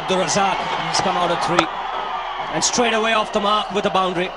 Abdul Razzaq has come out at 3 and straight away off the mark with a boundary.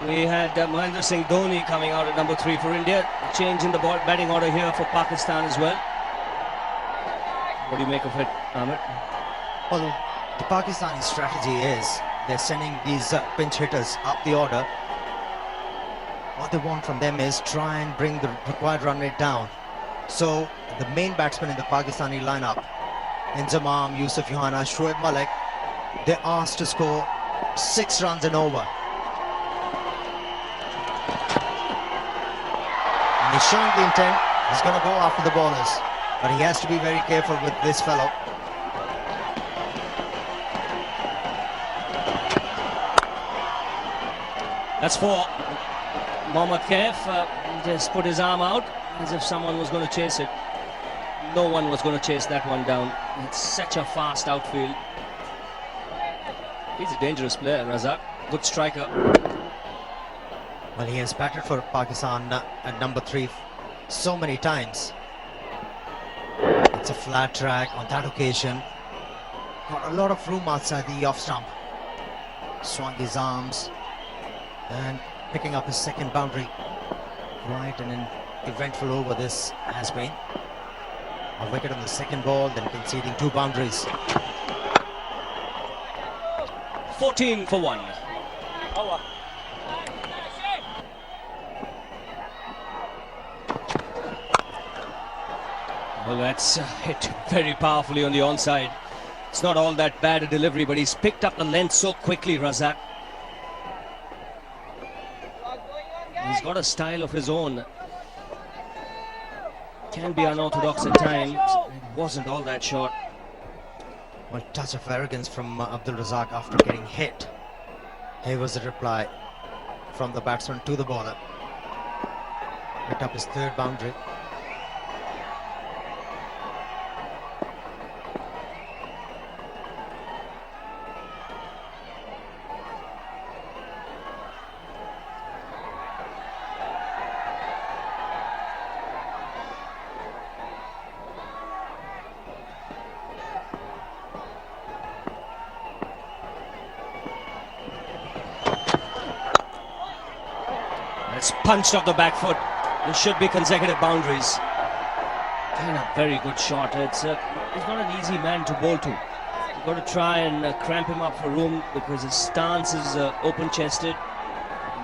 We had Mahendra Singh Dhoni coming out at number 3 for India. A change in the batting order here for Pakistan as well. What do you make of it, Ahmed? Well, the Pakistani strategy is they're sending these pinch hitters up the order. What they want from them is try and bring the required run rate down. So the main batsmen in the Pakistani lineup, Inzamam, Yusuf Yohana, Shoaib Malik, they're asked to score 6 runs and over. And he's showing the intent. He's going to go after the bowlers, but he has to be very careful with this fellow. That's 4. Mohammad Kaif just put his arm out as if someone was going to chase it. No one was going to chase that one down. It's such a fast outfield. He's a dangerous player, Razzaq. Good striker. Well, he has batted for Pakistan at number 3 so many times. It's a flat track on that occasion. Got a lot of room outside the off stump. Swung his arms and picking up his second boundary. Right, and an eventful over this has been. A wicket on the second ball, then conceding 2 boundaries. 14 for 1. Well, that's hit very powerfully on the onside. It's not all that bad a delivery, but he's picked up the length so quickly, Razzaq. He's got a style of his own. Can be unorthodox at times. It wasn't all that short. Well, touch of arrogance from Abdul Razzaq after getting hit. Here was the reply from the batsman to the bowler. Picked up his 3rd boundary. It's punched off the back foot. There should be consecutive boundaries. And a very good shot. He's not an easy man to bowl to. You've got to try and cramp him up for room because his stance is open-chested.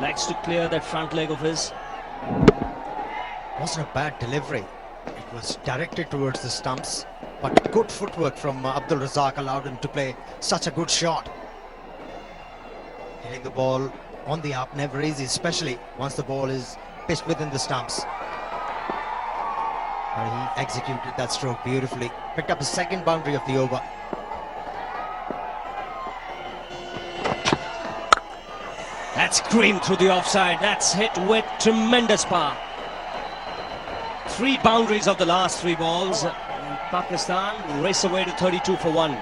Likes to clear that front leg of his. Wasn't a bad delivery. It was directed towards the stumps, but good footwork from Abdul Razzaq allowed him to play such a good shot. Hitting the ball on the up, never easy, especially once the ball is pitched within the stumps. But he executed that stroke beautifully. Picked up his 2nd boundary of the over. That's creamed through the offside. That's hit with tremendous power. 3 boundaries of the last 3 balls. And Pakistan race away to 32 for 1.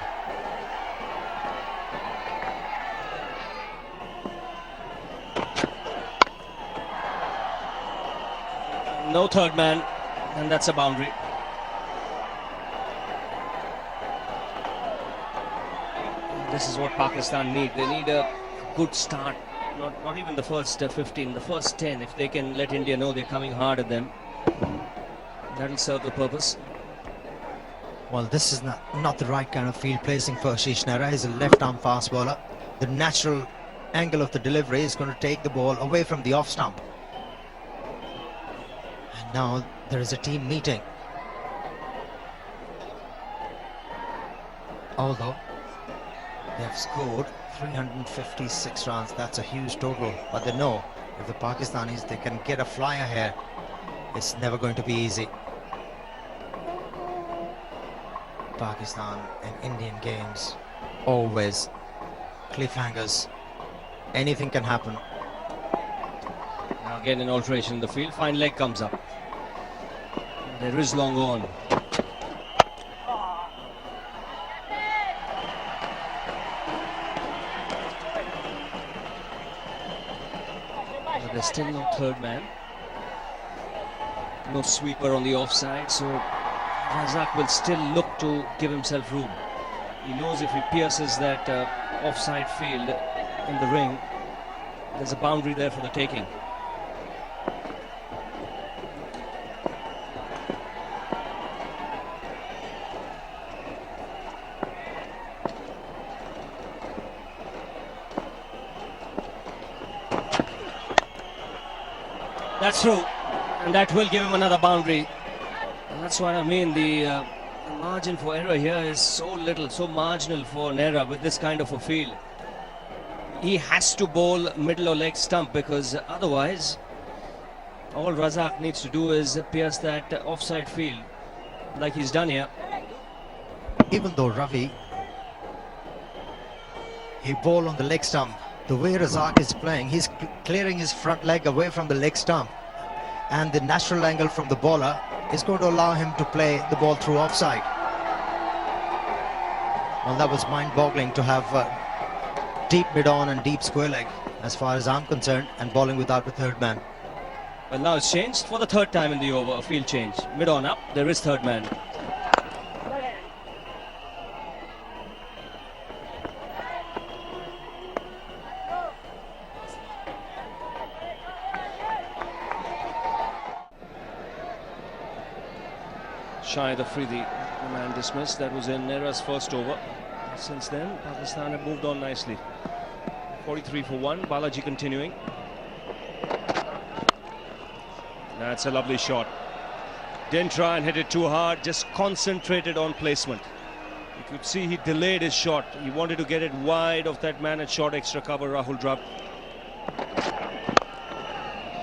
No 3rd man, and that's a boundary. This is what Pakistan need. They need a good start. Not even the first 15, the first 10. If they can let India know they're coming hard at them, that'll serve the purpose. Well, this is not the right kind of field placing for Ashish Nehra. He's a left-arm fast bowler. The natural angle of the delivery is going to take the ball away from the off stump. And now there is a team meeting. Although they have scored 356 runs, that's a huge total. But they know if the Pakistanis, they can get a flyer here, it's never going to be easy. Pakistan and Indian games, always cliffhangers. Anything can happen. Now again an alteration in the field. Fine leg comes up. There is long on. But there's still no 3rd man. No sweeper on the offside, so Razzaq will still look to give himself room. He knows if he pierces that offside field in the ring, there's a boundary there for the taking. That's true, and that will give him another boundary. And that's what I mean, the margin for error here is so little, so marginal for an error with this kind of a field. He has to bowl middle or leg stump, because otherwise all Razzaq needs to do is pierce that offside field like he's done here. Even though Ravi, he bowled on the leg stump, the way Razzaq is playing, he's clearing his front leg away from the leg stump, and the natural angle from the bowler is going to allow him to play the ball through offside. Well, that was mind-boggling to have deep mid-on and deep square leg as far as I'm concerned, and bowling without the third man. Well, now it's changed for the third time in the over, a field change. Mid-on up, there is third man. Shy of the Afridi, the man dismissed. That was in Nehra's first over. Since then, Pakistan have moved on nicely. 43 for 1, Balaji continuing. That's a lovely shot. Didn't try and hit it too hard, just concentrated on placement. You could see he delayed his shot. He wanted to get it wide of that man at short extra cover, Rahul Dravid.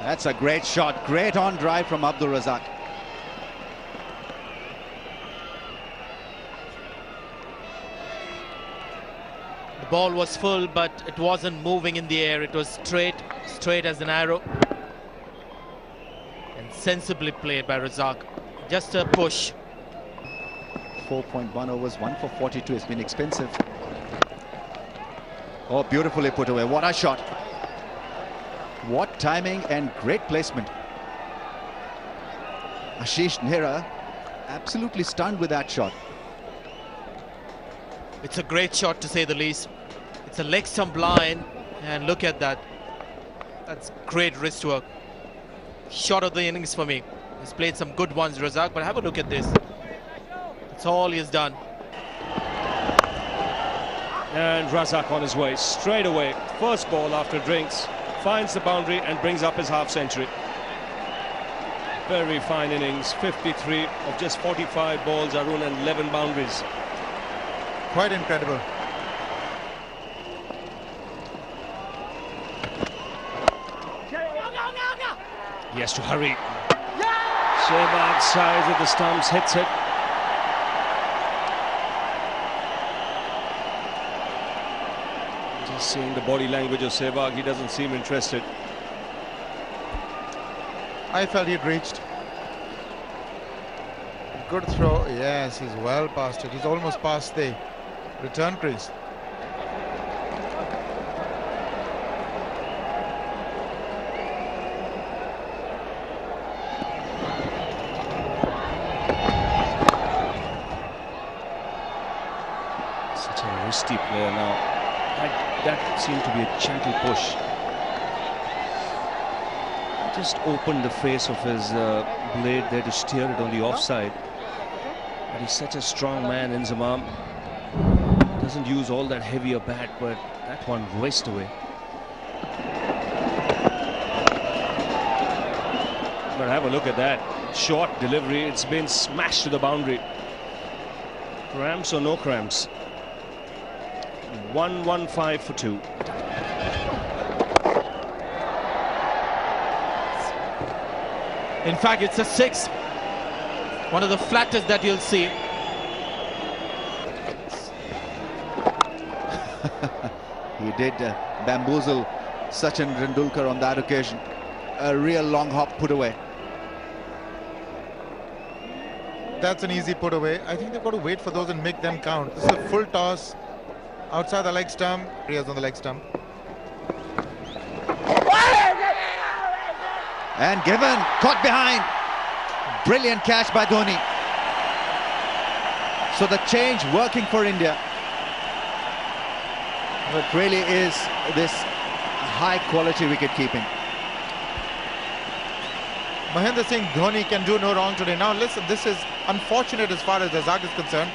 That's a great shot, great on drive from Abdul Razzaq. The ball was full, but it wasn't moving in the air. It was straight as an arrow. And sensibly played by Razzaq. Just a push. 4.1 overs, 1 for 42. It's been expensive. Oh, beautifully put away. What a shot. What timing and great placement. Ashish Nehra absolutely stunned with that shot. It's a great shot, to say the least. It's a leg stump line, and look at that. That's great wrist work. Shot of the innings for me. He's played some good ones, Razzaq, but have a look at this. That's all he has done. And Razzaq on his way, straight away. First ball after drinks, finds the boundary and brings up his half century. Very fine innings, 53 of just 45 balls, Arun, and 11 boundaries. Quite incredible. He has to hurry. Sehwag sides of the stumps, hits it. Just seeing the body language of Sehwag, he doesn't seem interested. I felt he'd reached. Good throw. Yes, he's well past it. He's almost past the return crease. Such a wristy player now. That seemed to be a gentle push. Just opened the face of his blade there to steer it on the offside. But he's such a strong man in Zamam. Doesn't use all that heavier bat, but that one raced away. But have a look at that. Short delivery. It's been smashed to the boundary. Cramps or no cramps? 115 for 2. In fact, it's a 6. One of the flattest that you'll see. He did bamboozle Sachin Tendulkar on that occasion. A real long hop put away. That's an easy put away. I think they've got to wait for those and make them count. This is a full toss outside the leg stump. Riaz on the leg stump. And given, caught behind. Brilliant catch by Dhoni. So the change working for India. It really is this high quality wicket keeping. Mahendra Singh Dhoni can do no wrong today. Now listen, this is unfortunate as far as Razzaq is concerned.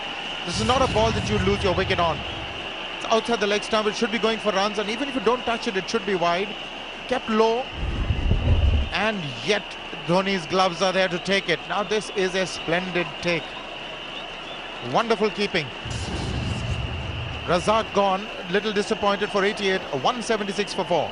This is not a ball that you lose your wicket on. It's outside the leg stump. It should be going for runs, and even if you don't touch it, it should be wide. Kept low, and yet Dhoni's gloves are there to take it. Now this is a splendid take. Wonderful keeping. Razzaq gone, little disappointed for 88, 176 for 4.